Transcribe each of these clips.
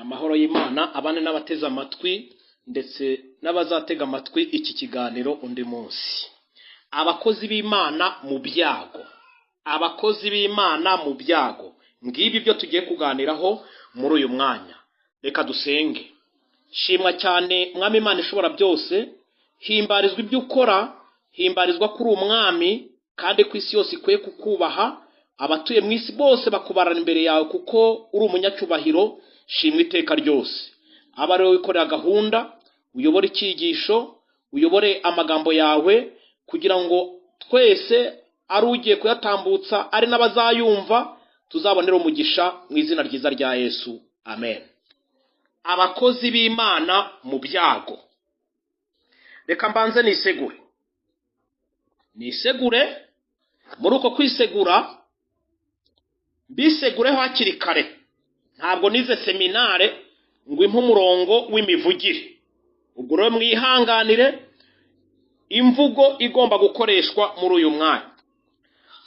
Amahoro y'Imana abane n'abateze amatwi ndetse n'abazatega amatwi iki kiganiro undi munsi. Abakozi b'Imana mu byago. Abakozi b'Imana mu byago. Ngibi byo tugiye kuganiraho muri uyu mwanya. Reka dusenge. Shimwa cyane Mwami Imana ishobora byose, himbarizwa ibyo ukora, himbarizwa kuri umwami kandi ku isi yose ikwiye kukubaha. Abatuye mu isi bose bakubarana imbere yawe kuko uri umunyacyubahiro. Shimwa iteka ryose. Aba rero wikorera gahunda, uyobore icyigisho, uyobore amagambo yawe kugira ngo twese ari ugiye kuyatambutsa ari n'abazayumva tuzabonera umugisha mu izina ryiza rya Yesu. Amen. Abakozi b'Imana mu byago. Reka mbanze nisegure muri uko kwisegura bisegureho hakiri kare. Ntabwo nize seminare ngo impe umurongo w'imivugire. Ubwo rero mwihanganire imvugo igomba gukoreshwa muri uyu mwanya.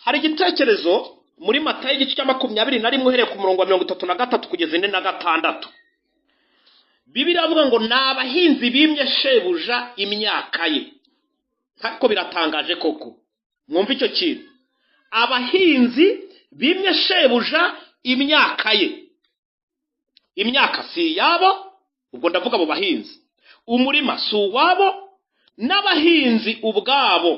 Hari igitekerezo muri Matayo igice cya 21 uhereye ku murongo wa 33 kugeza 46. Bibiliya avuga ngo n'abahinzi bimye shebuja imyaka ye. Ariko biratangaje koko. Mwumva icyo kintu. Abahinzi bimye shebuja imyaka ye. Imyaka si yabo, ubwo ndavuga abo bahinzi. Umurima si uwabo, n'abahinzi ubwabo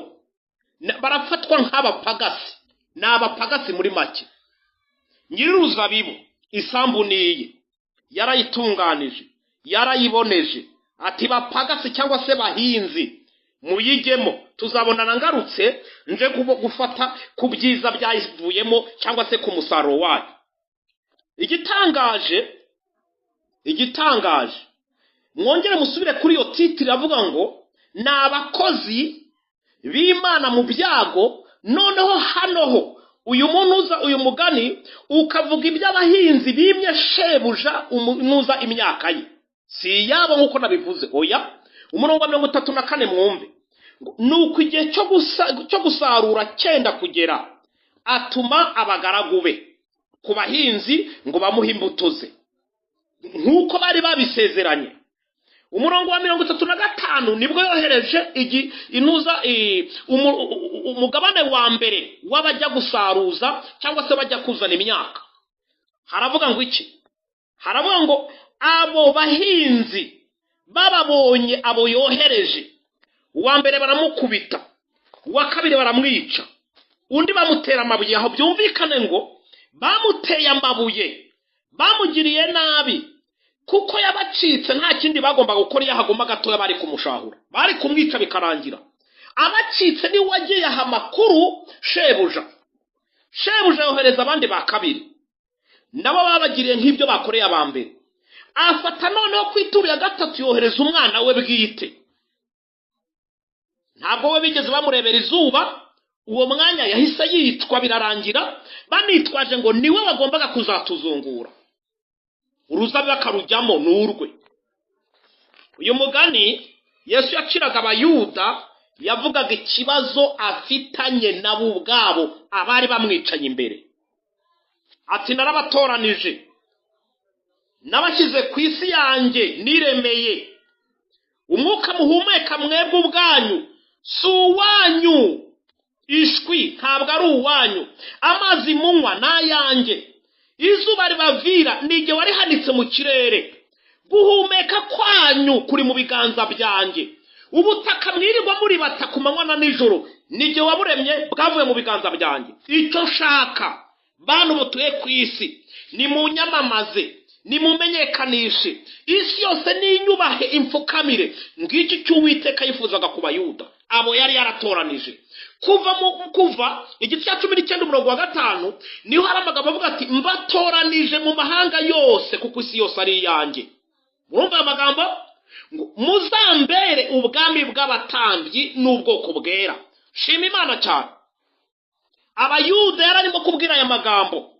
barafatwa nk'abapagasi. N'abapagasi muri make. Nyir'uruzabibu isambu niye, yarayitunganije, yarayiboneje. Ati bapagasi cyangwa se bahinzi muyigemo, tuzabonana ngarutse nje gufata ku byiza byayivuyemo cyangwa se ku musaruro wayo. Igitangaje mwongere musubire kuri iyo titire avuga ngo ni abakozi b'Imana mu byago. Noneho hanoho uyu muntu uyu mugani ukavuga iby'abahinzi bimye shebuja nuza imyaka ye si yabo nkuko nabivuze. Oya, umurongo wa 34 mwumve. Nuko igihe cyo gusarura cyenda kugera atuma abagaragu be ku bahinzi ngo bamuhe imbuto ze nkuko bari babisezeranye. Umurongo wa 35 nibwo yohereje umugabane wa mbere w'abajya gusaruza cyangwa se bajya kuzana imyaka. Haravuga ngo iki? Haravuga ngo abo bahinzi bababonye abo yohereje, uwa mbere baramukubita, uwa kabiri baramwica, undi bamutera amabuye. Aho byumvikane ngo bamuteye amabuye, bamugiriye nabi kuko yabacitse. Nta kindi bagomba gukora. Iyo hagomba gatoya bari kumushahura, bari kumwica bikarangira. Abacitse ni wagiye aha makuru shebuja yohereza abandi ba kabiri, nabo babagiriye nk'ibyo bakoreye abambere. Afata noneho kwituru ya gatatu yohereza umwana we bwite. Ntabwo we bigeze bamurebera izuba. Uwo mwanya yahise yitwa birarangira, banitwaje ngo niwe bagombaga kuzatuzungura. Uruzabibu akarujyamo n'urwe. Uyu mugani Yesu yaciraga abayuda yavugaga ikibazo afitanye nabo ubwabo abari bamwicanye imbere. Ati narabatoranije, nabashyize ku isi yanjye niremeye. Umwuka muhumeka mwebwe ubwanyu si uwanyu, ishwi ntabwo ari uwanyu. Amazi munywa n'ayanjye. Izuba ribavira nige wari hanitse mu kirere. Guhumeka kwanyu kuri mu biganza byanjye. Ubutaka mwirirwa muri bata ku manywa na nijoro nige waburemye bwavuye mu biganza byanjye. Icyo nshaka bantu mutuye ku isi ni munyamamaze, ni mumenyekanishe, isi yose ninyubahe imfukamire. Ngiki cy'Uwiteka yifuzaga ku Bayuda abo yari yaratoranije. Kuva igice cya 19 umurongo wa 5 niho hari amagambo avuga ati mbatoranije mu mahanga yose kuko isi yose ari iyanjye. Murumva amagambo ngo muzambere ubwami bw'abatambyi n'ubwoko bwera. Shima Imana cyane. Abayuda yararimo kubwira aya magambo.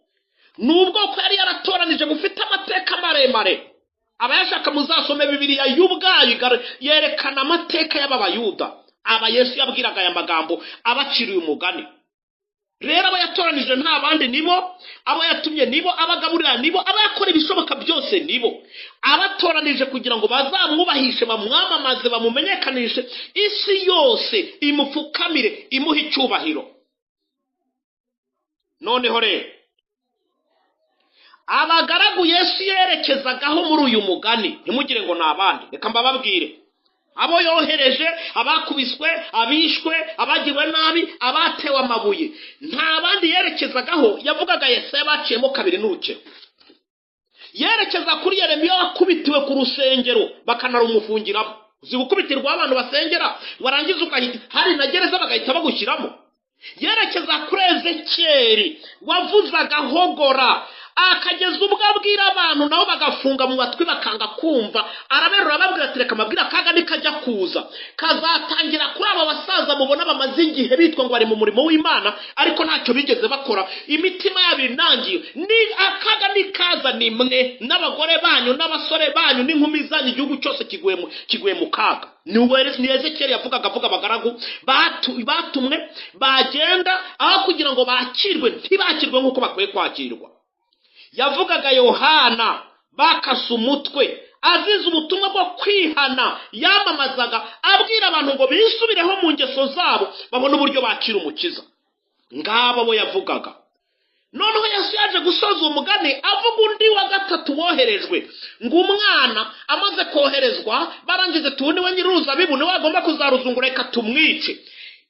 N'ubwoko yari yaratoranije bufite amateka maremare. Abayashaka muzasome Bibiliya y'ubwayo yerekana amateka y'aba Bayuda. Aba Yesu yabwiraga aya magambo abaciriye umugani. rero abo yatoranije nta bandi nibo, abo yatumye nibo, abagaburira nibo, abakora ibishoboka byose nibo. Abatoranije kugira ngo bazamwubahishe, bamwamamaze, bamumenyekanishe, isi yose imupfukamire, imuha icyubahiro. Noneho rero abagaragu Yesu yerekezagaho muri uyu mugani, ntimugire ngo ni abandi, reka mbababwire. Abo yohereje, abakubiswe, abishwe, abagiwe nabi, abatewe amabuye, nta bandi yerekezagaho. Yavugaga Yesaya baciyemo kabiri n'urukero. Yerekeza kuri Yeremiya wakubitiwe ku rusengero bakanarumufungiramo. Uzi gukubitirwa abantu basengera warangiza ukahita hari na gereza bagahita bagushyiramo. Yerekeza kuri Ezekiyeli wavuzaga hogora, akageza ubwo abwira abantu nabo bagafunga mu batwi bakanga kumva. Araberura babwira ati reka mabwira kaga nikajya kuza kazatangira kuri aba basaza mubona bamaze igihe bitwa ngo bari mu murimo w'Imana ariko ntacyo bigeze bakora, imitima yabo inangiye. Ni akaga nikaza nimwe n'abagore banyu n'abasore banyu n'inkumi zanyu, igihugu cyose kiguye mu kaga. Ni Ezekiyeli yavugaga avuga abagaragu batumwe bagenda aho kugira ngo bakirwe, ntibakirwe nk'uko bakwiye kwakirwa. Yavugaga Yohana bakase umutwe azize ubutumwa bwo kwihana, yamamazaga abwira abantu ngo bisubireho mu ngeso zabo babone uburyo bakira umukiza. Ngabo bo yavugaga. Noneho Yesu yaje gusoza umugani avuga undi wa gatatu woherejwe, ngo umwana amaze koherezwa barangize tubone we nyir'uruzabibu niwe agomba kuzaruzungura reka tumwice.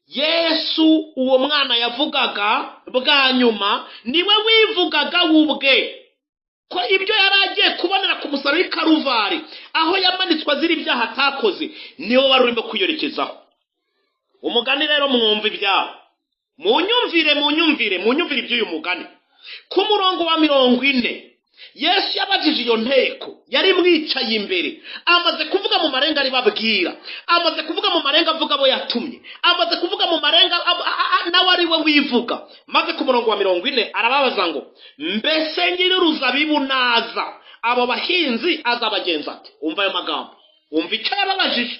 Yesu uwo mwana yavugaga bwa nyuma niwe wivugaga ubwe ko ibyo yaragiye kubonera ku musaraba w'i Karuvari aho yamanitswe azira ibyaha atakoze niwe wari urimo kuyorekezaho. Umugani rero mwumva ibyaho, munyumvire iby'uyu mugani. Ku murongo wa 40 Yesu yabajije iyo nteko yari mwicaye imbere, amaze kuvuga mu marenga ari babwira, amaze kuvuga mu marenga avuga abo yatumye, amaze kuvuga mu marenga nawe ari we wivuga. Maze ku murongo wa 40 arababaza ngo mbese nyir'uruzabibu naza abo bahinzi azabagenza ate? Umva ayo magambo, umva icyo yababajije.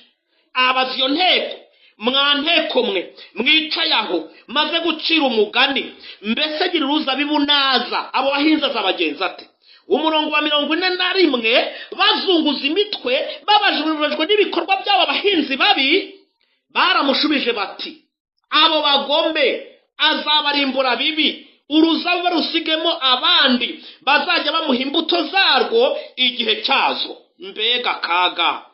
Abaza iyo nteko, mwa nteko mwe mwicaye aho maze gucira umugani, mbese nyir'uruzabibu naza abo bahinzi azabagenza ate? Umurongo wa 41 bazunguza imitwe babajijwe n'ibikorwa by'abo bahinzi babi, baramushubije bati abo bagome azabarimbura bibi, uruzabibu rusigemo abandi bazajya bamuha imbuto zarwo igihe cyazo. Mbega kaga!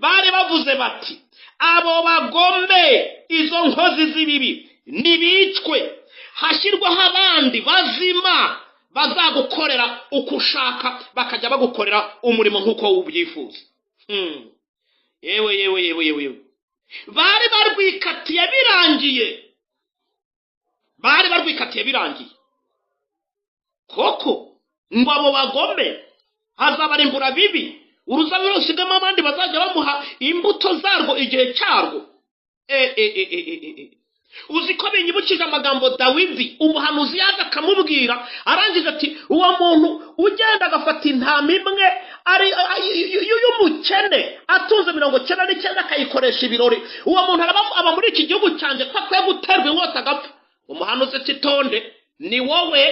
Bari bavuze bati abo bagome, izo nkozi z'ibibi nibicwe, hashyirwaho abandi bazima bazagukorera uko ushaka, bakajya bagukorera umurimo nk'uko ubyifuza. Yewe bari barwikatiye birangiye koko ngo abo bagome hazabarimbura bibi, uruzabibu rusigamo abandi bazajya bamuha imbuto zarwo igihe cyarwo. Uzi ko binyibukije amagambo Dawidi umuhanuzi yaza akamubwira, arangije ati uwo muntu ugenda agafata intama imwe ari y'umukene atunze 99 akayikoresha ibirori, uwo muntu aba muri iki gihugu cyanjye ko akwiye guterwa inkota agapfa. Umuhanuzi ati tonde, ni wowe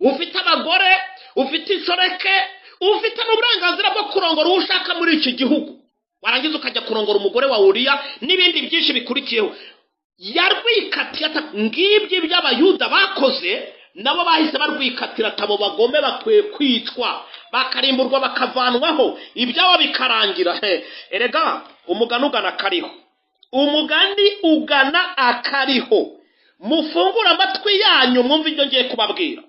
ufite abagore, ufite inshoreke, ufite n'uburenganzira bwo kurongora uwo ushaka muri iki gihugu, warangiza ukajya kurongora umugore wa Uriya n'ibindi byinshi bikurikiyeho. Yarwikatiye ngibyo by'abayuda bakoze, nabo bahise barwikatira atabo bagome bakwiye kwicwa bakarimburwa bakavanwaho, ibyabo bikarangira. Erega umugani ugana akariho. Mufungura amatwi yanyu mwumva ibyo ngiye kubabwira.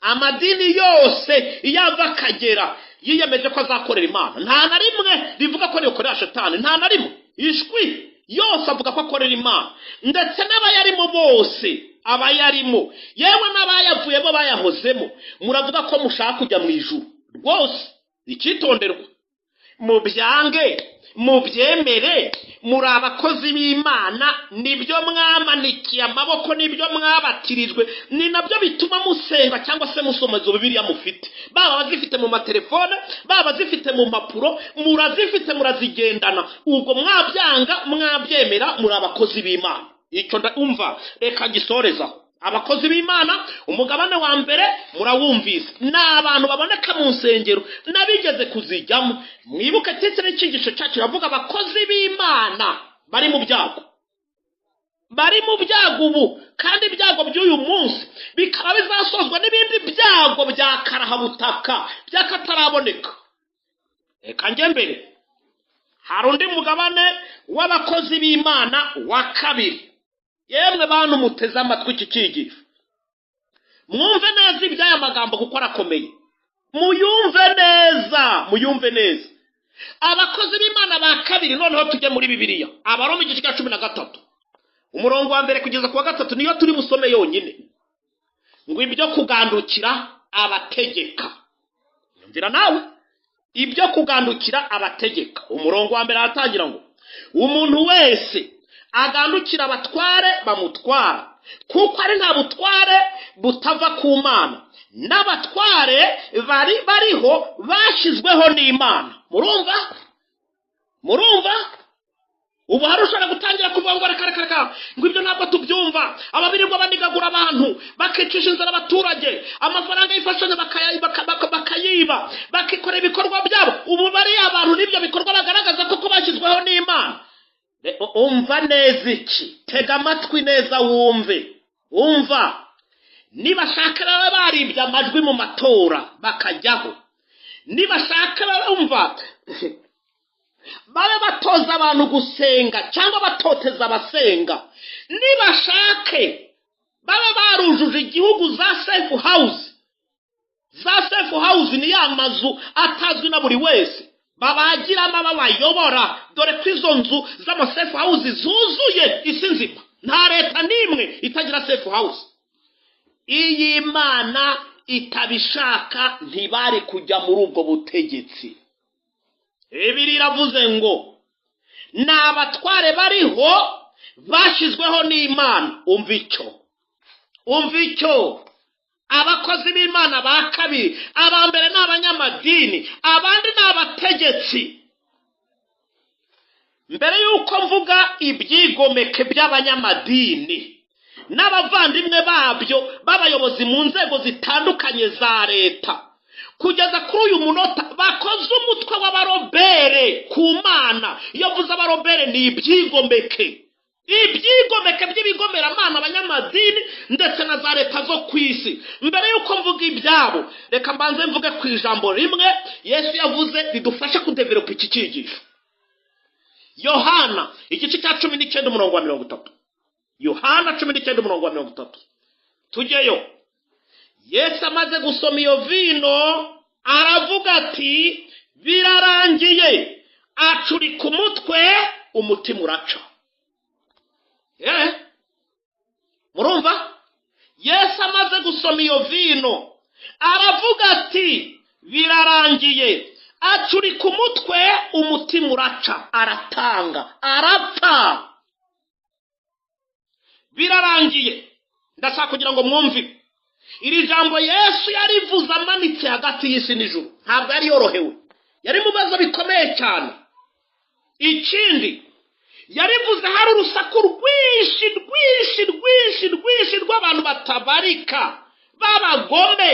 Amadini yose yava akagera yiyemeje ko azakorera Imana, nta na rimwe rivuga ko rikorera Satani, nta na rimwe. Ishwi yose avuga ko akorera Imana, ndetse n'abayarimo bose, abayarimo yewe n'abayavuyemo bayahozemo, muravuga ko mushaka kujya mu ijuru. Rwose icyitonderwa, mubyange mubyemere, muri abakozi b'Imana, nibyo mwamanikiye amaboko, nibyo mwabatirijwe, ni nabyo bituma musenga cyangwa se musoma izo Bibiliya mufite, baba bazifite mu matelefone, baba bazifite mu mpapuro, murazifite murazigendana. Ubwo mwabyanga mwabyemera, muri abakozi b'Imana. icyo ndumva reka gisoreza abakozi b'Imana umugabane wa mbere murawumvise n'abantu baboneka mu nsengero nabigeze kuzijyamo mwibuke titire cyigisho cyacu yavuga abakozi b'Imana bari mu byago ubu kandi ibyago by'uyu munsi bikaba bizasozwa n'ibindi byago bya karahabutaka byakataraboneka reka njye mbere hari undi mugabane w'abakozi b'Imana wa kabiri yemwe bantu muteze amatwi iki cyigisho mwumve neza iby'aya magambo kuko arakomeye muyumve neza abakozi b'Imana ba kabiri noneho tujye muri Bibiliya Abaroma igice cya 13 umurongo wa mbere kugeza ku wa 3 niyo turi busome yonyine ngo ibyo kugandukira abategeka yumvira nawe ibyo kugandukira abategeka umurongo wa mbere aratangira ngo umuntu wese agandukira abatware bamutwara kuko ari nta butware butava ku Mana n'abatware bariho bashyizweho n'Imana murumva ubu harushaka gutangira kuvuga ngo reka ngo ibyo ntabwo tubyumva ababirirwa banigagura abantu bakicisha inzara abaturage amafaranga y'ifashanyo bakayiba bakikora ibikorwa byabo ubu bari abantu n'ibyo bikorwa bagaragaza ko bashyizweho n'Imana umva neza iki tega amatwi neza wumva nibashaka baba baribye amajwi mu matora bakajyaho nibashaka umva babe batoza abantu gusenga cyangwa batoteza abasenga nibashake babe barujuje igihugu za safe house ni ya mazu atazwi na buri wese babagiramo babayobora dore ko izo nzu z'amasafe house zuzuye isi nzima nta leta n'imwe itagira safe house iyi Imana itabishaka ntibari kujya muri ubwo butegetsi Bibiliya iravuze ngo n'abatware bariho bashyizweho n'Imana umva icyo abakozi b'Imana ba kabiri abambere n'abanyamadini abandi n'abategetsi mbere yuko mvuga ibyigomeke by'abanyamadini n'abavandimwe babyo b'abayobozi mu nzego zitandukanye za leta kugeza kuri uyu munota bakoze umutwe w'abarobere ku Mana iyo vuze abarobere ni ibyigomeke by'ibigomeramana abanyamadini ndetse na za leta zo ku isi mbere yuko mvuga ibyabo reka mbanze mvuge ku ijambo rimwe Yesu yavuze ridufasha kudevelopa iki cyigisho Yohana igice cya 19 umurongo wa 30 Yohana 19 umurongo wa 30 tujyeyo Yesu amaze gusoma iyo vino aravuga ati birarangiye acurika umutwe umutima uraca murumva Yesu amaze gusoma iyo vino aravuga ati birarangiye acurika umutwe umutima uraca aratanga arapfa birarangiye ndashaka kugira ngo mwumve iri jambo Yesu yarivuze amanitse hagati y'isi n'ijuru ntabwo yari yorohewe yari mu bibazo bikomeye cyane ikindi yarivuze hari urusaku rwinshi rw'abantu batabarika b'abagome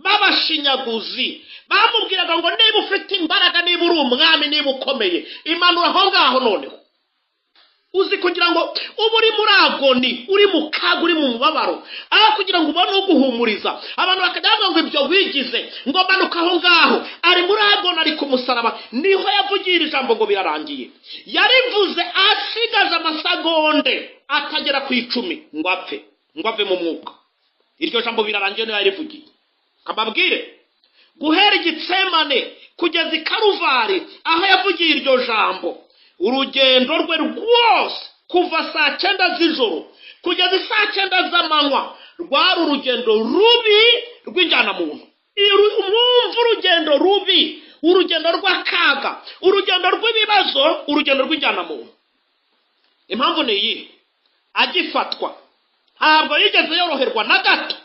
b'abashinyaguzi bamubwiraga ngo niba ufite imbaraga niba uri umwami niba ukomeye imanura aho ngaho noneho uzi kugira ngo uba uri muri agoni uri mu kaga uri mu mubabaro aho kugira ngo ubone uguhumuriza abantu bakajya bavuga ngo ibyo wigize ngo manuka aho ngaho ari muri agoni ari ku musaraba niho yavugira ijambo ngo birarangiye yarivuze asigaje amasegonde atagera ku 10 ngo ave mu mwuka iryo jambo birarangiye niyo yarivugiye kababwire guhera igitsemane kugeza i Karuvari aho yavugiye iryo jambo urugendo rwe rwose kuva saa 9 z'ijoro kugeza saa 9 z'amanywa rwari urugendo rubi rw'injyana muntu umwumva urugendo rubi urugendo rw'akaga urugendo rw'ibibazo urugendo rw'injyana muntu impamvu ni iyi agifatwa ntabwo yigeze yoroherwa na gato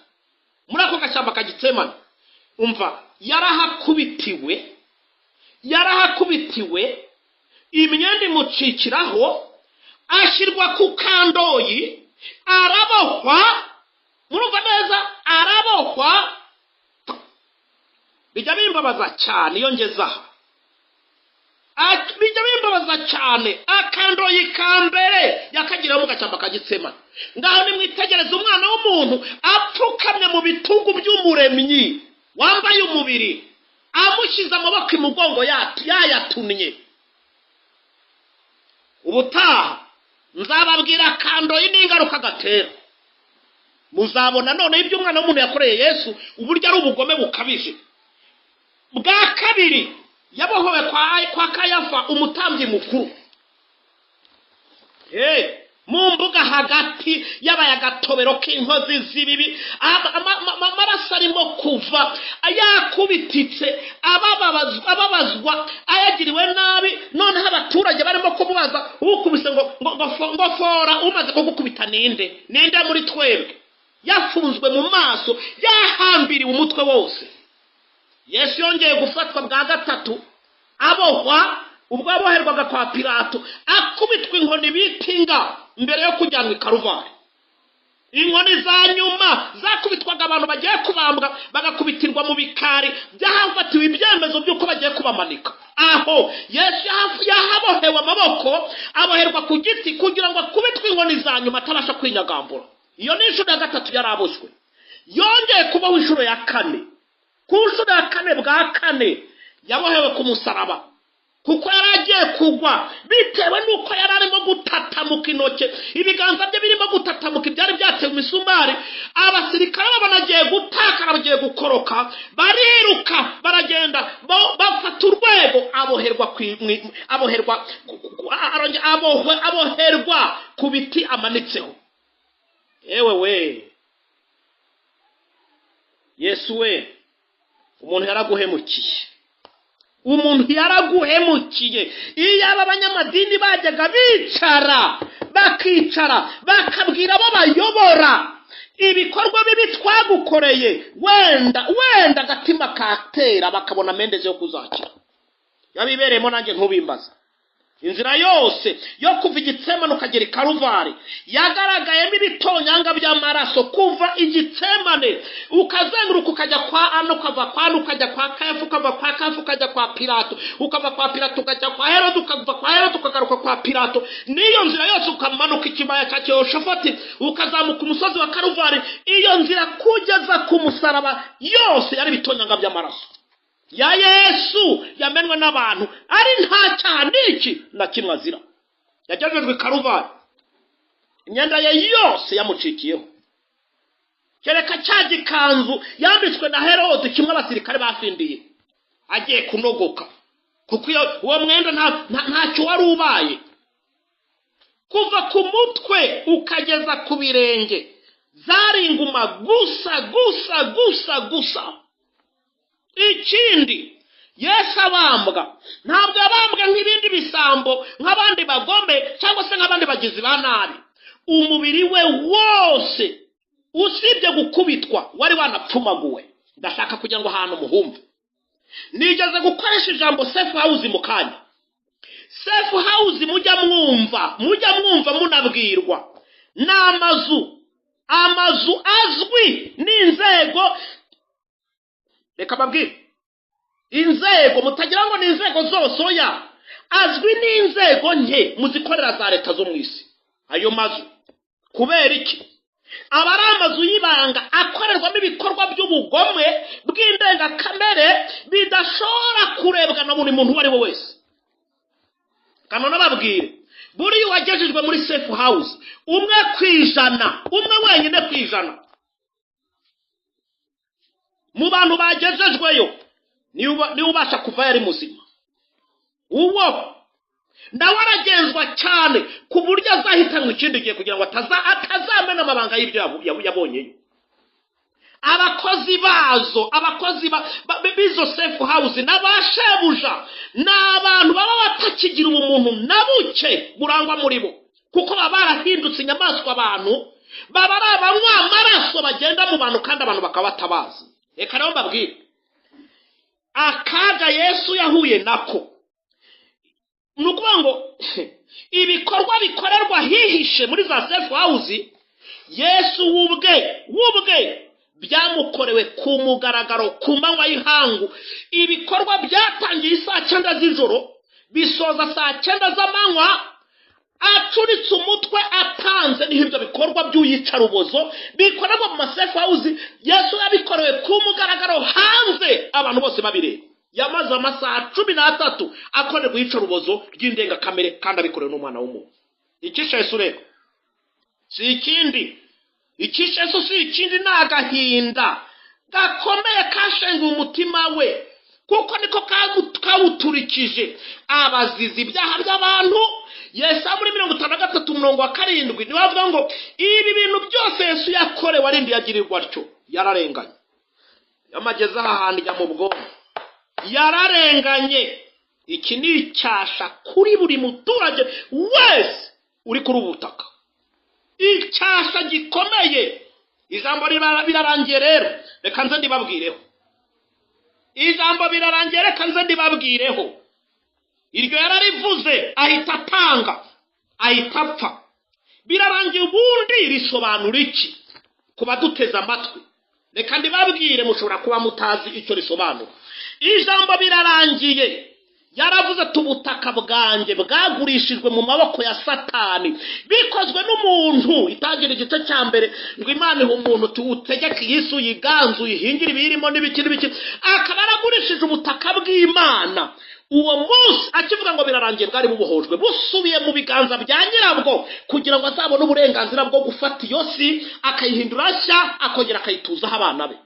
muri ako gashyamba kagitsemane umva yarahakubitiwe imyenda imucikiraho ashyirwa ku kandoyi, arabohwa. Murumva neza? Arabohwa. Bijya bimbabaza cyane iyo ngeze aha. Bijya bimbabaza cyane. Akandoyi ka mbere yakagiraho mu gacyamba kagitsema. Ngaho nimwitegereze umwana w'umuntu apfukamye mu bitugu by'umuremyi wambaye umubiri, amushyize amaboko imugongo yayatunye. Ubutaha nzababwira akandoyi n'ingaruka gatera. Muzabona none ibyo umwana w'umuntu yakoreye Yesu uburyo ari ubugome bukabije. Bwa kabiri yabohowe kwa Kayafa umutambyi mukuru. Mu mbuga hagati yabaye agatobero k'inkozi z'ibibi, amaraso arimo kuva, yakubititse, ababazwa, ayagiriwe nabi. Noneho abaturage barimo kumubaza, ukubise ngo fora, umaze kugukubita ninde muri twebwe? Yafunzwe mu maso, yahambiriwe umutwe wose. Yesu yongeye gufatwa bwa gatatu, abohwa. Ubwo aboherwaga kwa Pilato, akubitwa inkoni bita inga mbere yo kujyanwa i Karuvari. Inkoni za nyuma zakubitwaga abantu bagiye kubambwa, bagakubitirwa mu bikari byahafatiwe ibyemezo by'uko bagiye kubamanika. Aho Yesu yahabohewe amaboko, aboherwa ku giti kugira ngo akubitwe inkoni za nyuma atabasha kwinyagambura. Iyo ni inshuro ya gatatu yaraboshywe. Yongeye kubaho inshuro ya kane. Ku nshuro ya kane bwa kane yabohewe ku musaraba, kuko yaragiye kugwa bitewe nuko yararimo gutatamuka intoke, ibiganza bye birimo gutatamuka, ibyari byatewe imisumari. Abasirikare banagiye gutakara, bagiye gukoroka, bariruka baragenda bafata urwego, aboherwa ku biti amanitseho. Ewe we Yesu we, umuntu yaraguhemukiye. Umuntu yaraguhemukiye. Iyo abanyamadini bajyaga bakicara bakabwira abo bayobora ibikorwa bibi twagukoreye, wenda agatima katera bakabona amendeze yo kuzakira. Yabibereyemo nanjye ntubimbaza. Inzira yose yo kuva Igitsemane ukagera i Karuvari yagaragayemo ibitonyanga by'amaraso. Kuva Igitsemane ukazenguruka ukajya kwa Ana, ukava kwa Ana ukajya kwa Kayafa, ukava kwa Kayafa ukajya kwa Pilato, ukava kwa Pilato ukajya kwa Herode, ukava kwa Herode ukagaruka kwa Pilato. Niyo nzira yose ukamanuka ikibaya cya Yehoshafati, ukazamuka umusozi wa Karuvari. Iyo nzira kugeza ku musaraba yose yari ibitonyanga by'amaraso ya Yesu yamenwe n'abantu, ari nta cyaha n'iki na kimwe azira. Yagejejwe i Karuvari, imyenda ye yose yamucikiyeho, kereka cya gikanzu yambitswe na Herode kimwe abasirikare bafindiye agiye kunogoka, kuko uwo mwenda ntacyo wari ubaye. Kuva ku mutwe ukageza ku birenge zari inguma gusa. Ikindi, Yesu abambwa ntabwo abambwa nk'ibindi bisambo, nk'abandi bagome cyangwa se nk'abandi bagizi ba nabi. Umubiri we wose usibye gukubitwa wari wanapfumaguwe. Ndashaka kugira ngo ahantu muhumve. Nigeze gukoresha ijambo safe house mu kanya. Safe house mujya mwumva munabwirwa n'amazu azwi n'inzego. Reka babwire, inzego mutagira ngo ni inzego zose, oya, azwi n'inzego nke muzikorera za leta zo mu isi. Ayo mazu kubera iki? Aba ari amazu y'ibanga akorerwamo ibikorwa by'ubugome bw'indengakamere bidashobora kurebwa na buri muntu uwo ari we wese. Kano nababwire, buriya wagejejwe muri safe house umwe wenyine ku ijana mu bantu bagejejweyo niwe ubasha kuva yari muzima. Uwo nawe aragenzwa cyane ku buryo azahitanwa ikindi gihe kugira ngo atazamena amabanga y'ibyo yabonyeyo. Abakozi b'izo safe house n'abashebuja n'abantu baba batakigira ubumuntu na buke burangwa muri bo, kuko baba barahindutse inyamaswa. Abantu baba ari abanywa amaraso bagenda mu bantu kandi abantu bakaba batabazi. Reka rero mbabwire akaga Yesu yahuye nako. ni ukuvuga ngo ibikorwa bikorerwa hihishe muri za safe house Yesu wubwe byamukorewe ku mugaragaro ku manywa y'ihangu. Ibikorwa byatangiye saa 9 z'ijoro bisoza saa 9 z'amanywa, acuritse umutwe atanze. Niho ibyo bikorwa by'uyicarubozo bikorerwa mu safe house Yesu yabikorewe ku mugaragaro hanze, abantu bose babireba. Yamaze amasaha 13 akorerwa iyicarubozo ry'indengakamere kandi abikorewe n'umwana w'umuntu. Ikisha Yesu rero si ikindi, ikisha Yesu si ikindi, ni agahinda gakomeye kashenguye umutima we, kuko niko kawuturikije abazizi ibyaha by'abantu. Yesu muri 53:7 niwe avuga ngo ibi bintu byose Yesu yakorewe arindi yagirirwa atyo, yararenganye. Yamageze ahandi njya mu bwonko, yararenganye. Iki ni icyasha kuri buri muturage wese uri kuri ubutaka, icyasha gikomeye. Ijambo birarangiye rero, reka nze ndibabwireho. Ijambo birarangiye, reka nze ndibabwireho. Iryo yararivuze ahita atanga, ahita apfa. Birarangiye ubundi risobanura iki ku baduteza amatwi? Reka ndibabwire, mushobora kuba mutazi icyo risobanura. Ijambo birarangiye yaravuze ati ubutaka bwanjye bwagurishijwe mu maboko ya Satani, bikozwe n'umuntu. Itangira igice cya mbere ngo Imana iha umuntu tuwutegeke Yesu yiganzu yihingira ibirimo n'ibiki, akaba yaragurishije ubutaka bw'Imana. Uwo munsi akivuga ngo birarangiye bwari bubohojwe busubiye mu biganza bya nyirabwo, kugira ngo azabone uburenganzira bwo gufata iyo si akayihindura nshya akongera akayituzaho abana be.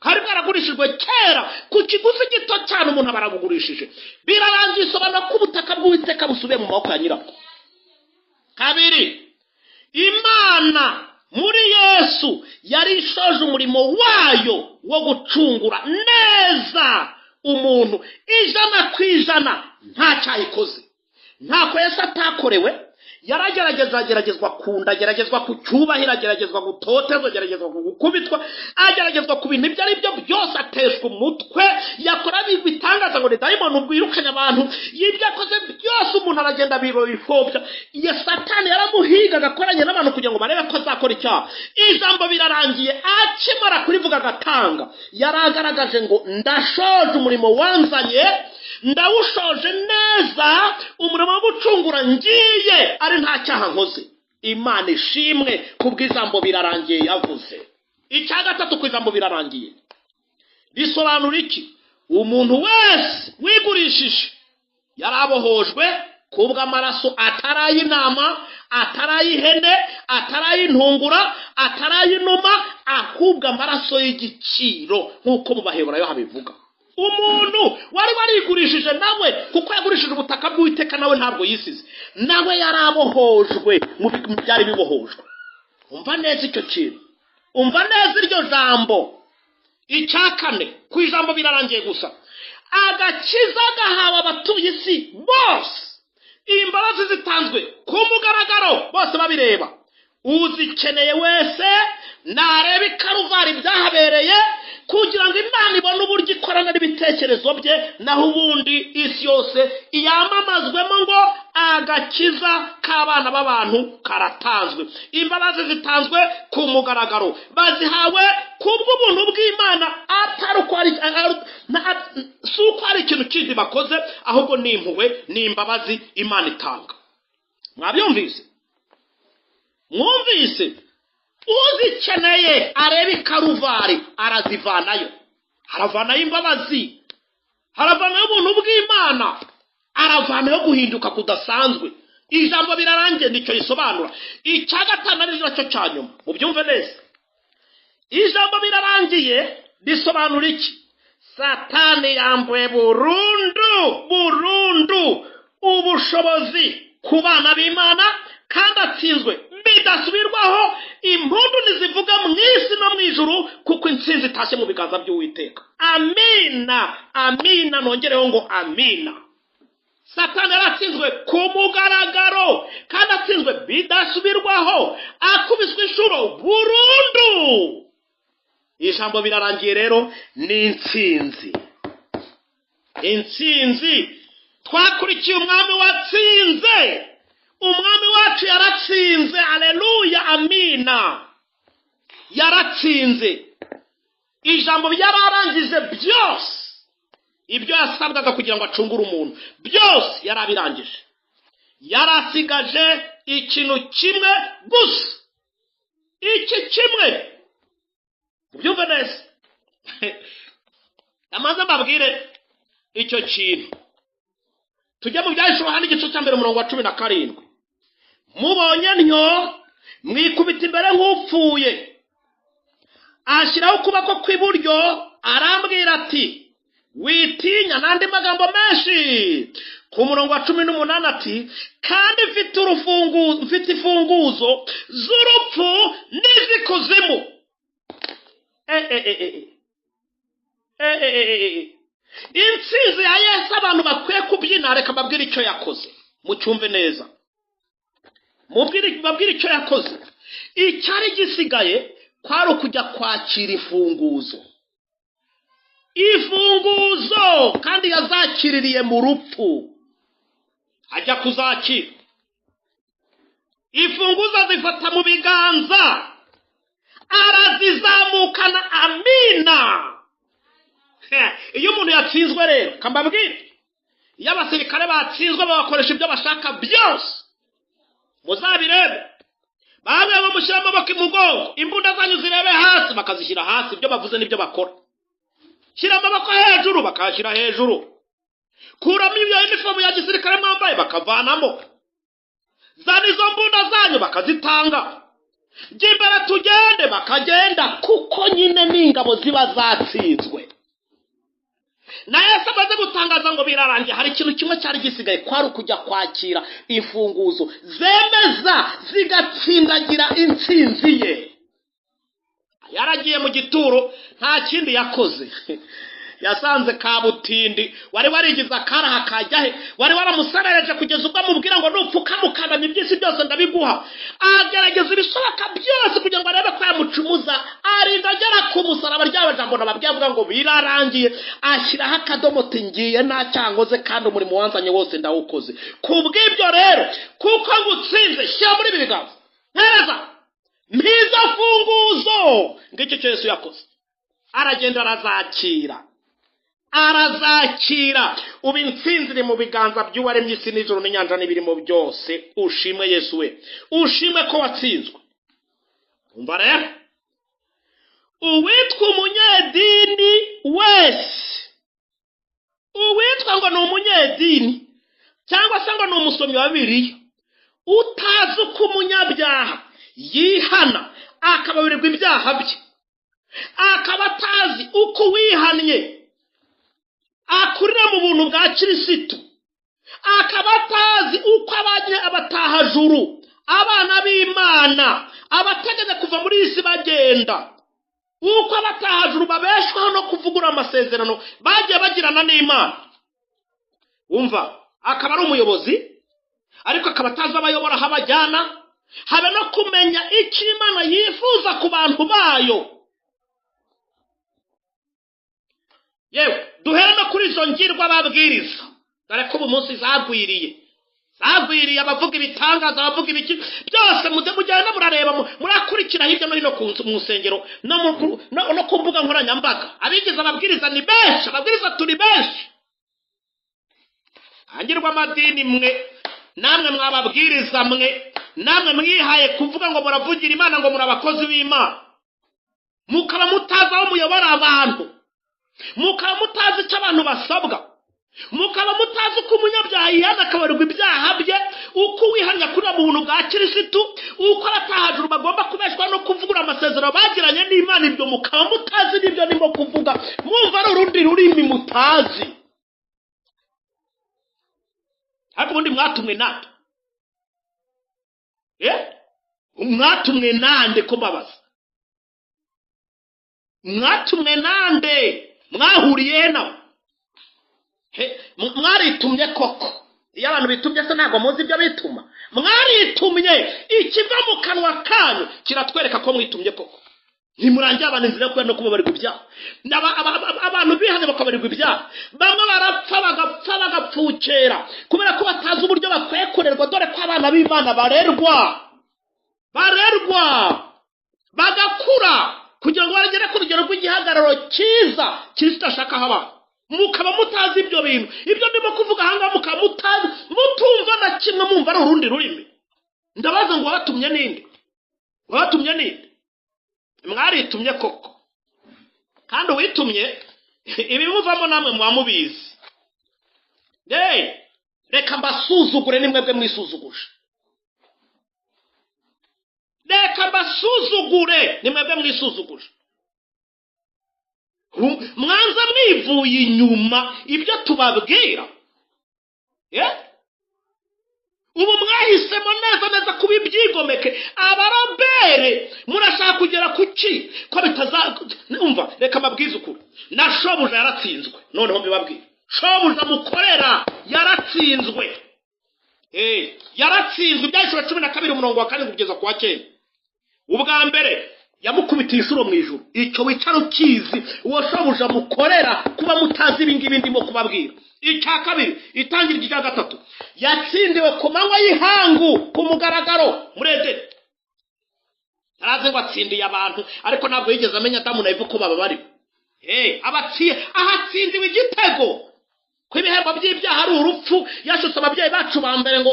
Kari bwaragurishijwe kera ku kiguzi gito cyane, umuntu abaragugurishije. Birarangiye isobanura ko ubutaka bw'Uwiteka busubiye mu maboko ya nyirabwo. Kabiri, Imana muri Yesu yari ishoje umurimo wayo wo gucungura neza umuntu 100%. Nta cyayikoze, ntako Yesu atakorewe. Yarageragezwa kunda, ageragezwa kucyubahira, ageragezwa gutotezwa, ageragezwa gukubitwa, ageragezwa ku bintu ibyo ari byo byose, ateshwa umutwe. Yakora bitangaza ngo ni dayimoni ubwirukanye abantu. Y'ibyo akoze byose umuntu aragenda bifobya. Iyo Satani yaramuhiga agakoranye n'abantu kugira ngo barebe ko azakora icyaha. Ijambo birarangiye akimara kurivuga agatanga, yaragaragaje ngo ndashoje umurimo wanzanye, ndawushoje neza, umurimo wo gucungura ngiye ari nta cyaha nkoze. Imana ishimwe kubw'ijambo birarangiye yavuze. Icya gatatu ku ijambo birarangiye bisobanura iki? Umuntu wese wigurishije yarabohojwe kubw'amaraso atarayinama, atarayihene, atarayintungura, atarayinuma, ahubwo amaraso y'igiciro nk'uko mu Baheburayo habivuga. Umuntu wari warigurishije nawe, kuko yagurishije ubutaka bw'Uwiteka, nawe ntabwo yisize, nawe yarabohojwe mu byari bibohojwe. Umva neza icyo kintu, umva neza iryo jambo. Icya kane ku ijambo birarangiye gusa, agakiza gahawe abatuye isi bose. Imbabazi zitanzwe ku mugaragaro, bose babireba. Uzikeneye wese narebe Karuvari byahabereye, kugira ngo Imana ibone uburyo ikorana n'ibitekerezo bye, naho ubundi isi yose iyamamazwemo ngo agakiza k'abana b'abantu karatanzwe. Imbabazi zitanzwe ku mugaragaro, bazihawe kubw'ubuntu bw'Imana, atari uko ari ikintu kindi bakoze, ahubwo ni impuhwe n'imbabazi Imana itanga. Mwabyumvise? Mwumvise? Uzikeneye arebe Karuvari arazivanayo, haravanayo imbabazi, haravanayo ubuntu bw'Imana, aravanayo guhinduka kudasanzwe. Ijambo birarangiye nicyo risobanura. Icya gatanu ari nacyo cya nyuma, mubyumve neza. Ijambo birarangiye risobanura iki? Satani yambuye burundu ubushobozi ku bana b'Imana, kandi atsinzwe bidasubirwaho. Impundu nizivuga mu isi no mu ijuru, kuko intsinzi itashye mu biganza by'Uwiteka. Amina, amina, nongereho ngo amina. Satani yaratsinzwe ku mugaragaro, kandi atsinzwe bidasubirwaho, akubiswe inshuro burundu. Ijambo birarangiye rero, ni intsinzi. Intsinzi twakurikiye umwami watsinze. Umwami wacu yaratsinze. Haleluya, amina. Yaratsinze. Ijambo ryararangije byose ibyo yasabwaga kugira ngo acungure umuntu, byose yarabirangije. Yarasigaje ikintu kimwe gusa. Iki kimwe, ubyumve neza. Amaze mbabwire icyo kintu. Tujye mu Byahishuriwe Yohana igice cya mbere umurongo wa 17. Mubonye ntyo mwikubita imbere nk'upfuye, ashyiraho ukuboko kw'iburyo, arambwira ati witinya. N'andi magambo menshi ku murongo wa 18 ati kandi mfite imfunguzo z'urupfu n'iz'ikuzimu. Intsinzi ya Yesu abantu bakwiye kubyina. Reka mbabwire icyo yakoze, mucyumve neza. Mbabwire icyo yakoze. Icyari gisigaye kwari ukujya kwakira imfunguzo. Imfunguzo kandi yazakiririye mu rupfu, ajya kuzakira. Imfunguzo zifata mu biganza, arazizamukana. Amina. Iyo umuntu yatsinzwe rero, kambabwire, iyo abasirikare batsinzwe babakoresha ibyo bashaka byose. Muzabirebe. Bamwe bamushyira amaboko imugongo, imbunda zanyu zirebe hasi, bakazishyira hasi. Ibyo bavuze nibyo bakora. Shyira amaboko hejuru, bakashyira hejuru. Kuramo ibyo uniform ya gisirikare mwambaye, bakavanamo. Zana izo mbunda zanyu, bakazitanga. Jya imbere tugende, bakagenda. Kuko nyine n'ingabo ziba zatsinzwe. Na Yesu amaze gutangaza ngo birarangiye, hari ikintu kimwe cyari gisigaye, kwari ukujya kwakira imfunguzo zemeza zigatsindagira intsinzi ye. Yaragiye mu gituro, nta kindi yakoze. Yasanze Kabutindi wari warigize akaraha kajya he, wari waramuserereje kugeza ubwo amubwira ngo nupfukamukandanye iby'isi byose ndabiguha. Agerageza ibishoboka byose kugira ngo arebe ko yamucumuza. Arinda agera ku musaraba, ryaba jambo nababwiye avuga ngo birarangiye. Ashyiraho akadomo ati ngiye nta cyankoze kandi umurimo wanzanye wose ndawukoze. Kubw'ibyo rero, kuko ngutsinze, shyira muri ibi biganza, neza mpiza funguzo. Ngicyo cyo Yesu yakoze. Aragenda arazakira. Ubu intsinzi iri mu biganza by'uwaremye isi n'ijuru n'inyanja n'ibirimo byose. Ushimwe Yesu we, ushimwe ko watsinzwe. Umva rero, uwitwa umunyedini wese, uwitwa ngo ni umunyedini cyangwa se ngo ni umusomyi wa Bibiliya, utazi uko umunyabyaha yihana akababarirwa ibyaha bye, akaba atazi uko wihannye akurira mu buntu bwa Kirisitu, akaba atazi uko abatahajuru, abana b'Imana, abateganya kuva muri isi bagenda, uko abatahajuru babeshwaho no kuvugura amasezerano bagiye bagirana n'Imana. Umva, akaba ari umuyobozi ariko akaba atazi abayobora aho abajyana, habe no kumenya icyo Imana yifuza ku bantu bayo. Yewe duhere no kuri izo ngirwa babwiriza, dore ko ubu munsi zagwiriye abavuga ibitangaza, abavuga ibiki byose. Mujyana murareba, murakurikira hirya no hino mu nsengero no ku mbuga nkoranyambaga. Abigize ababwiriza ni benshi, ababwiriza turi benshi. Hangirwa amadini mwe, namwe mwababwiriza mwe, namwe mwihaye kuvuga ngo muravugira Imana, ngo muri abakozi b'Imana, mukaba mutazi aho muyobora abantu, mukaba mutazi icyo abantu basabwa, mukaba mutazi uko umunyabyaha yihana akabarirwa ibyaha bye, uko wihanya kuri mu buntu bwa Kirisitu, uko abatahajuru bagomba kubeshwa no kuvugura amasezerano bagiranye n'Imana. Ibyo mukaba mutazi, nibyo ndimo kuvuga. Mwumva ari urundi rurimi mutazi. Ariko ubundi mwatumwe nande? Mwatumwe nande ko mbabaza? Mwatumwe nande? Mwahuriye nawe? Mwaritumye koko? Iyo abantu bitumye se ntabwo muzi ibyo bituma? Mwaritumye, ikiva mu kanwa kanyu kiratwereka ko mwitumye koko. ntimurangiye abantu inzira yo no kubabarirwa ibyaha abantu bihanye bakabarirwa ibyaha bamwe barapfa bagapfukera kubera ko batazi uburyo bakwiye kurerwa dore ko abana b'Imana barerwa bagakura kugira ngo bagere ku rugero rw'igihagararo cyiza Kristo ashaka haba mukaba mutazi ibyo bintu ibyo ndimo kuvuga hanga mukaba mutazi mutumva na kimwe mumva ari urundi rurimi ndabaza ngo wabatumye ninde mwaritumye koko kandi uwitumye ibimuvamo namwe mwamubizi reka mbasuzugure nimwebwe mwisuzuguje mwanza mwivuye inyuma ibyo tubabwira ubu mwahisemo neza kuba ibyigomeke abarobere murashaka kugera kuki ko umva reka mabwize ukuri na shobuja yaratsinzwe noneho mbibabwira shobuja mukorera yaratsinzwe ibyahishura 12:4 kugeza ku wa 9 ubwa mbere yamukubitiye inshuro mu ijuru icyo wicaro kizi uwo shobuja mukorera kuba mutazi ibingibi ndimo kubabwira icya kabiri itangira icya gatatu yatsindiwe ku manywa y'ihangu ku mugaragaro muri Edeni araze ngo atsindiye abantu ariko ntabwo yigeze amenya Adamu na Eva ko baba bari ahatsindiwe igitego ko ibihembo by'ibyaha ari urupfu yashutse ababyeyi bacu ba mbere ngo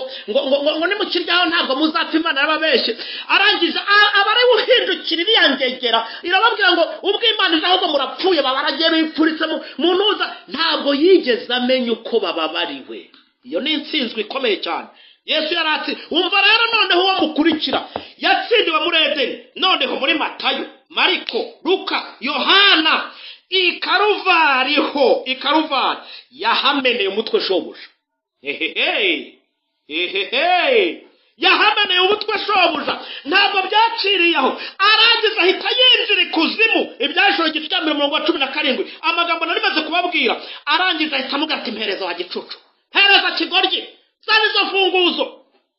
nimukiryaho ntabwo muzapfa Imana yarababeshye arangije abari buhindukira iriyangegera irababwira ngo ubwo Imana ije ahubwo murapfuye babaragiye bipfuritse mu ntuza ntabwo yigeze amenya uko bababariwe iyo ni intsinzwe ikomeye cyane Yesu yaratsi umva rero noneho uwo mukurikira yatsindiwe muri Edeni noneho muri Matayo Mariko Luka Yohana Ikaruvari yahameneye umutwe shobuja yahameneye umutwe shobuja ntabwo byaciriyeho arangiza ahita yinjira ikuzimu ibyashoro igice cya 17 amagambo nari maze kubabwira arangiza ahita amuga ati mpereza wa gicucu hereza kigoryi zanizo funguzo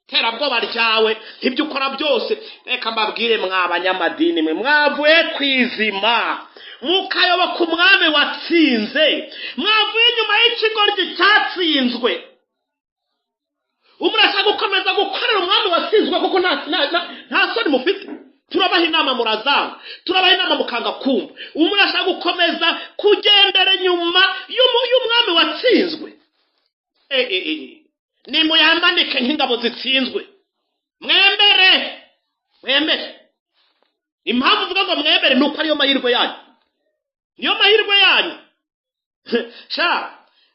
terabwoba ryawe ibyo ukora byose reka mbabwire mwabanyamadini mwe mwavuye kwizima mukayoboka umwami watsinze mwavuye inyuma y'ikigoryi cyatsinzwe umurashaka gukomeza gukorera umwami watsinzwe kuko nta soni mufite turabaha inama murazanga turabaha inama mukanga kumva umurashaka gukomeza kugendera inyuma y'umwami watsinzwe ni muyamanike nk'ingabo zitsinzwe mwembere impamvu uvuga ngo mwembere nuko ariyo mahirwe yanyu niyo mahirwe yanyu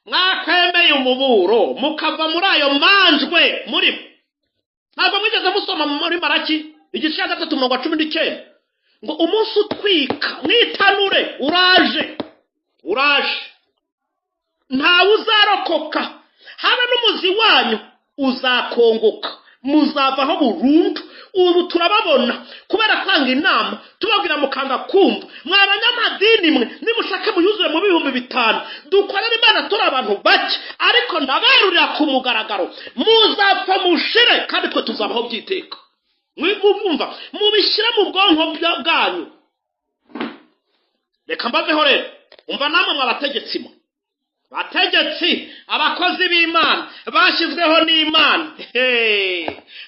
mwakwemeye umuburo mukava muri ayo manjwe murimo ntabwo mwigeze musoma muri Maraki igice cya 3:19 ngo umunsi utwika mwitanure uraje ntawe uzarokoka habe n'umuzi wanyu uzakongoka muzavaho burundu ubu turababona kubera kwanga inama tubabwira mukanga kumva mwabanyamadini mwe nimushaka muyuzure mu 5,000 dukorera Imana turi abantu bake ariko ndaberurira ku mugaragaro muzapfa mushire kandi twe tuzabaho byiteka mwibumva mubishyira mu bwonko bwanyu reka mbaveho rero umva namwe mwabategetsi mwe bategetsi abakozi b'Imana bashyizweho n'Imana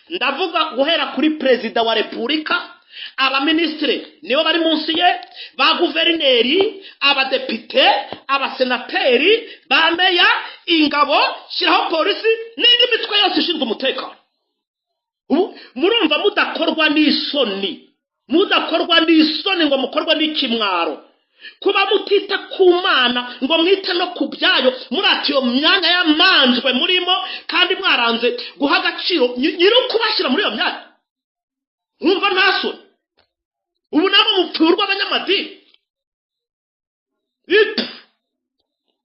ndavuga guhera kuri perezida wa repubulika abaministre nibo bari munsi ye ba guverineri abadepite abasenateri ba meya ingabo shiraho polisi n'indi mitwe yose ishinzwe umutekano murumva mudakorwa n'isoni ngo mukorwa n'ikimwaro kuba mutita ku Mana ngo mwite no ku byayo murati iyo myanya yamanjwe murimo kandi mwaranze guha agaciro nyiri kubashyira muri iyo myanya mwumva ntaso ubu nabo mupfurwa abanyamadini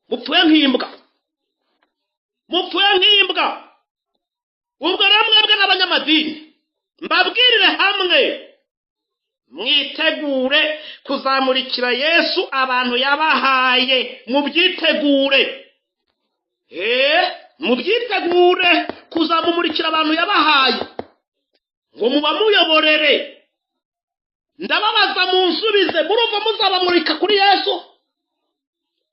mupfuye nk'imbwa ubwo rero mwebwe n'abanyamadini mbabwirire hamwe mwitegure kuzamurikira Yesu abantu yabahaye mubyitegure kuzamumurikira abantu yabahaye ngo mubamuyoborere ndababaza munsubize, murumva muzabamurika kuri Yesu?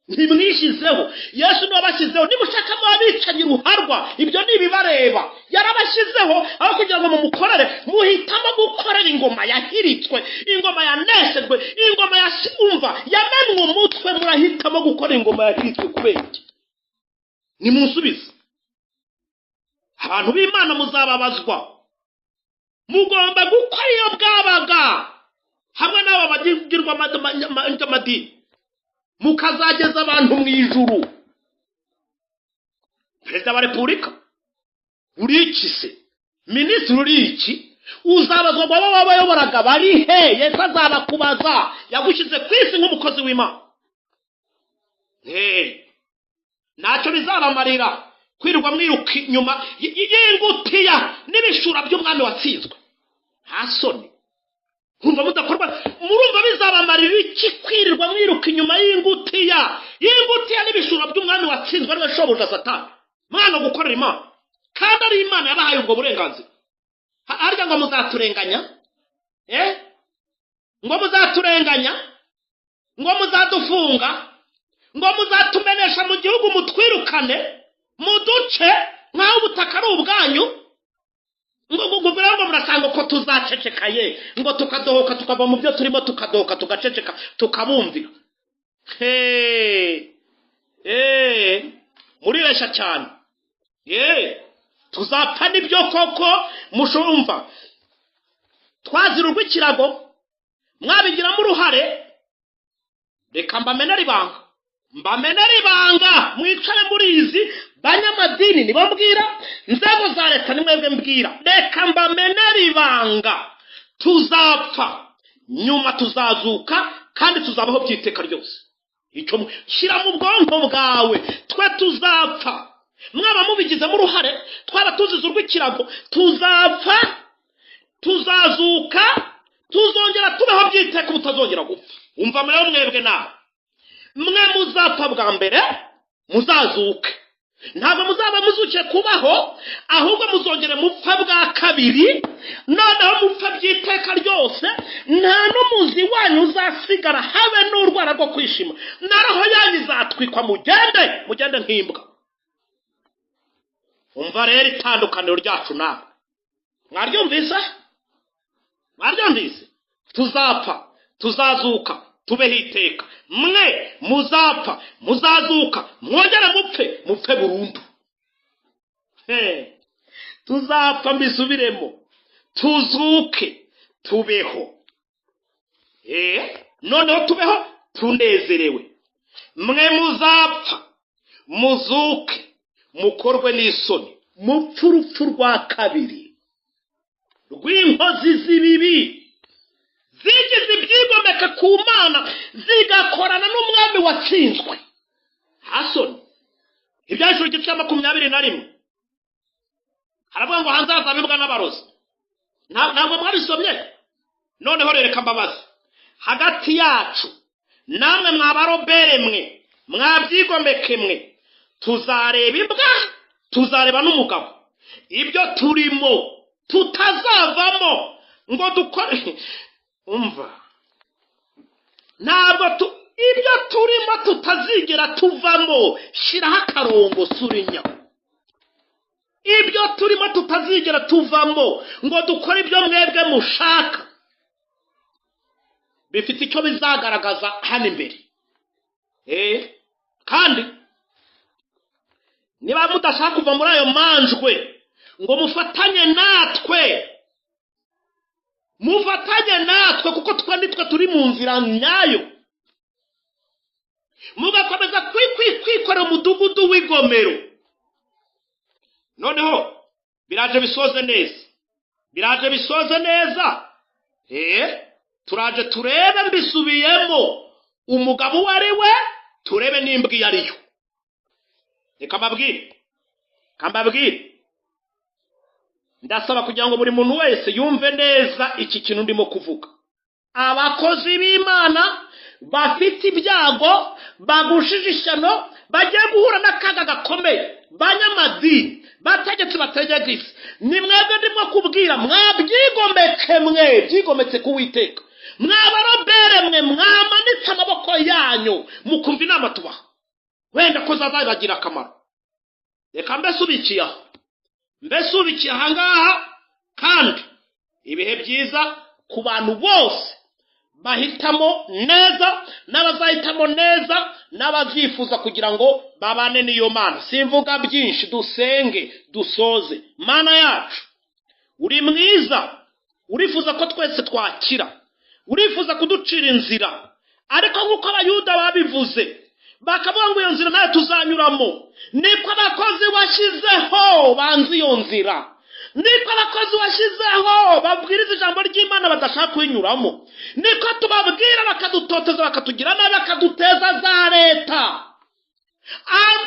Ntimwishizeho. Yesu niwe wabashyizeho. Nimushaka abicanyi ruharwa, ibyo nibibareba. Yarabashyizeho aho kugira ngo mumukorere, muhitamo gukorera ingoma yahiritswe, ingoma yaneshejwe, ingoma yashumva, yamenwe umutwe. Murahitamo gukora ingoma yahiritswe kubera iki? Nimunsubize. Abantu b'Imana muzababazwa. Mugomba gukora iyo bwabaga hamwe n'abo bagirwa amadini, mukazageza abantu mu ijuru. Perezida wa Repubulika uri iki se? Minisitiri uri iki? Uzabazwa ngo abo bayoboraga bari he? Yesu azabakubaza. Yagushyize ku isi nk'umukozi w'Imana. Ntacyo bizabamarira kwirirwa mwiruka inyuma y'ingutiya n'ibishura by'umwami watsinzwe. Nta soni. Kumva mudakorwa, murumva bizabamarira iki kwirirwa mwiruka inyuma y'ingutiya n'ibishura by'umwami watsinzwe ariwe shobuja Satani? Mwana gukorera Imana, kandi ari Imana yabahaye ubwo burenganzira. Harya ngo muzaturenganya? Ngo muzaturenganya? Ngo muzadufunga? Ngo muzatumenesha mu gihugu mutwirukane mu duce nk'aho ubutaka ari ubwanyu? Ngo murasanga ko tuzacecekaye, ngo tukadohoka tukava mu byo turimo, tukadohoka tugaceceka tukabumvira. Muriresha cyane. Tuzapfa nibyo koko mushumva. Twazirurwa ikirago mwabigiramo uruhare. Reka mbamenera ibanga, mwicare murizi. Banyamadini nibo mbwira, nzego za leta ni mwebwe mbwira. Reka mbamenera ibanga. Tuzapfa, nyuma tuzazuka, kandi tuzabaho by'iteka ryose. Icyo shyira mu bwonko bwawe. Twe tuzapfa, mwaba mubigizemo uruhare, twaba tuzize urw'ikirago. Tuzapfa, tuzazuka, tuzongera tubaho by'iteka, butazongera gupfa. Umva mwewe mwebwe nawe. Mwe muzapfa bwa mbere, muzazuke. Ntabwo muzaba muzukiye kubaho, ahubwo muzongere mupfa bwa kabiri, noneho mupfa by'iteka ryose. Nta n'umuzi wanyu uzasigara, habe n'urwara rwo kwishima. Na roho yanyu izatwikwa, mugende nk'imbwa. Umva rero itandukaniro ryacu nawe. Mwaryumvise? Tuzapfa, tuzazuka, tubeho iteka. Mwe muzapfa, muzazuka, mwongere mupfe burundu. Tuzapfa mbisubiremo, tuzuke, tubeho. Noneho tubeho tunezerewe. Mwe muzapfa, muzuke, mukorwe n'isoni, mupfe urupfu rwa kabiri rw'inkozi z'ibibi, zigize ibyigomeka ku Mana, zigakorana n'umwami watsinzwe. Hasoni Ibyahishuriwe igice cya 21 haravuga ngo hanze hazaba imbwa n'abarozi. Ntabwo mwabisomye? Noneho reka mbabaze, hagati yacu namwe mwabarobere mwe, mwabyigomeke mwe, tuzareba imbwa, tuzareba n'umugabo. Ibyo turimo tutazavamo ngo dukore. Umva, ntabwo ibyo turimo tutazigera tuvamo. Shiraho akarongo surinya. Ibyo turimo tutazigera tuvamo ngo dukore ibyo mwebwe mushaka, bifite icyo bizagaragaza hano imbere. Kandi niba mudashaka kuva muri ayo manjwe ngo mufatanye natwe, kuko twanditswe turi mu nzira nyayo, mugakomeza kwikorera umudugudu w'igomero. Noneho biraje bisoze neza. Turaje turebe mbisubiyemo umugabo uwo ari we, turebe n'imbwa iyo ariyo. Reka mbabwire, ndasaba kugira ngo buri muntu wese yumve neza iki kintu ndimo kuvuga. Abakozi b'Imana bafite ibyago, bagushije ishyano, bagiye guhura n'akaga gakomeye. Banyamadini, bategetse bategegise, ni mwebwe ndimo kubwira, mwabyigomeke byigometse ku Uwiteka. mwabarobere mwe mwamanitse amaboko yanyu mukumva inama tubaha wenda ko zazabagira akamaro. Reka mbese ubikiye ahangaha kandi ibihe byiza ku bantu bose bahitamo neza n'abazahitamo neza n'abazifuza kugira ngo babane n'iyo Mana. Simvuga byinshi, dusenge dusoze. Mana yacu uri mwiza, urifuza ko twese twakira, urifuza kuducira inzira, ariko nk'uko abayuda babivuze bakavuga ngo iyo nzira nayo tuzanyuramo, niko abakozi washyizeho banze iyo nzira, niko abakozi washyizeho babwiriza ijambo ry'Imana badashaka kuyinyuramo, niko tubabwira bakadutoteza bakatugira nabi bakaduteza za leta.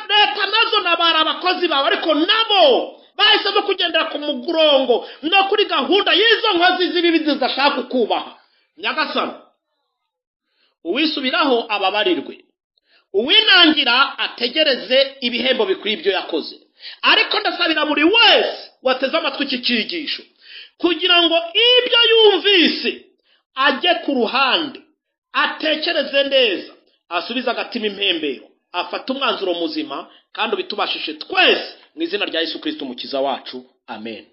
Leta nazo nabara abakozi bawe, ariko nabo bahisemo kugendera ku murongo no kuri gahunda y'izo nkozi z'ibibi zidashaka kubaha. Nyagasani uwisubiraho ababarirwe, uwinangira ategereze ibihembo bikwiye ibyo yakoze. Ariko ndasabira buri wese wateze amatwi iki cyigisho kugira ngo ibyo yumvise ajye ku ruhande, atekereze neza, asubize agatima impembero, afata umwanzuro muzima kandi ubitubashishe twese mu izina rya Yesu Kristo umukiza wacu. Amen.